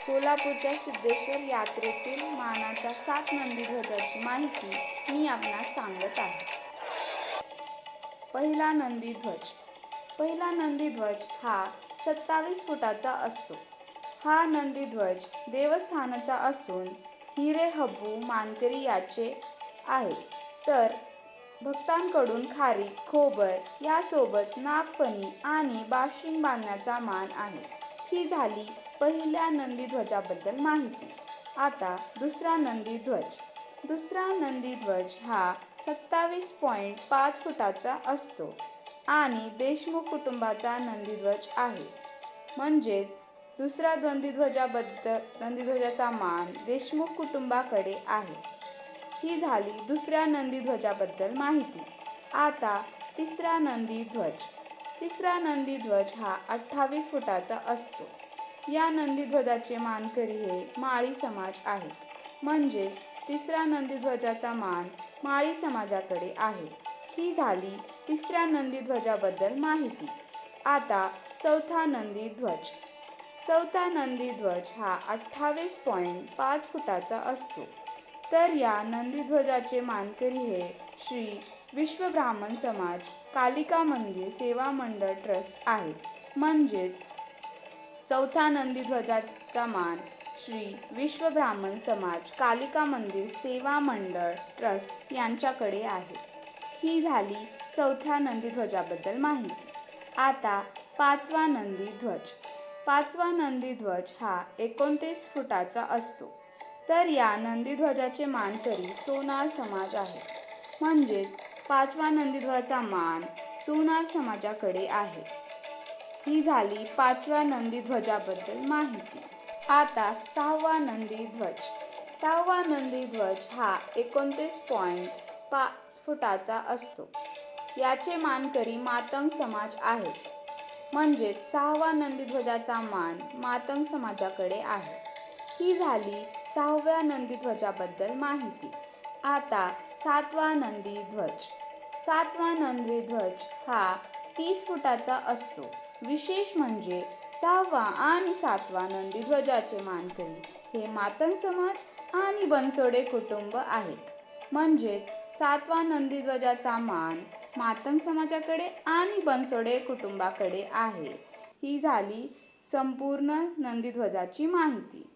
सोलापूरच्या सिद्धेश्वर यात्रेतील मानाच्या 7 नंदीध्वजाची माहिती मी आपणास सांगत आहे. पहिला नंदीध्वज. पहिला नंदीध्वज हा 27 फुटाचा असतो. हा नंदीध्वज देवस्थानचा असून हिरे हब्बू मानकरी याचे आहे, तर भक्तांकडून खारीक, खोबर यासोबत नागफणी आणि बाशिंग बांधण्याचा मान आहे. ही झाली पहिल्या नंदीध्वजाबद्दल माहिती. आता दुसरा नंदीध्वज. दुसरा नंदीध्वज हा 27.5 फुटाचा असतो आणि देशमुख कुटुंबाचा नंदीध्वज आहे. म्हणजेच दुसरा नंदीध्वजाचा मान देशमुख कुटुंबाकडे आहे. ही झाली दुसऱ्या नंदीध्वजाबद्दल माहिती. आता तिसरा नंदीध्वज. तिसरा नंदीध्वज हा 28 फुटाचा असतो. या नंदीध्वजाचे मानकरी हे माळी समाज आहेत. म्हणजेच तिसऱ्या नंदीध्वजाचा मान माळी समाजाकडे आहे. ही झाली तिसऱ्या नंदीध्वजाबद्दल माहिती. आता चौथा नंदीध्वज. चौथा नंदीध्वज हा 28.5 फुटाचा असतो. तर या नंदीध्वजाचे मानकरी हे श्री विश्व ब्राह्मण समाज कालिका मंदिर सेवा मंडळ ट्रस्ट आहेत. म्हणजेच चौथा नंदीध्वजाचा मान श्री विश्व ब्राह्मण समाज कालिका मंदिर सेवा मंडळ ट्रस्ट यांच्याकडे आहे. ही झाली चौथ्या नंदीध्वजाबद्दल माहिती. आता पाचवा नंदीध्वज. पाचवा नंदीध्वज हा 29 फुटाचा असतो. तर या नंदीध्वजाचे मानकरी सोनार समाज आहे. म्हणजेच पाचवा नंदीध्वजाचा मान सोनार समाजाकडे आहे. ही झाली पाचव्या नंदीध्वजाबद्दल माहिती. आता सहावा नंदीध्वज. सहावा नंदीध्वज हा 29.5 फुटाचा असतो. याचे मानकरी मातंग समाज आहेत. म्हणजेच सहावा नंदीध्वजाचा मान मातंग समाजाकडे आहे. ही झाली सहाव्या नंदीध्वजाबद्दल माहिती. आता सातवा नंदीध्वज. सातवा नंदीध्वज हा 30 फुटाचा असतो. विशेष म्हणजे सहावा आणि सातवा नंदीध्वजाचे मानकरी हे मातंग समाज आणि बनसोडे कुटुंब आहेत. म्हणजेच सातवा नंदीध्वजाचा मान मातंग समाजाकडे आणि बनसोडे कुटुंबाकडे आहे. ही झाली संपूर्ण नंदीध्वजाची माहिती.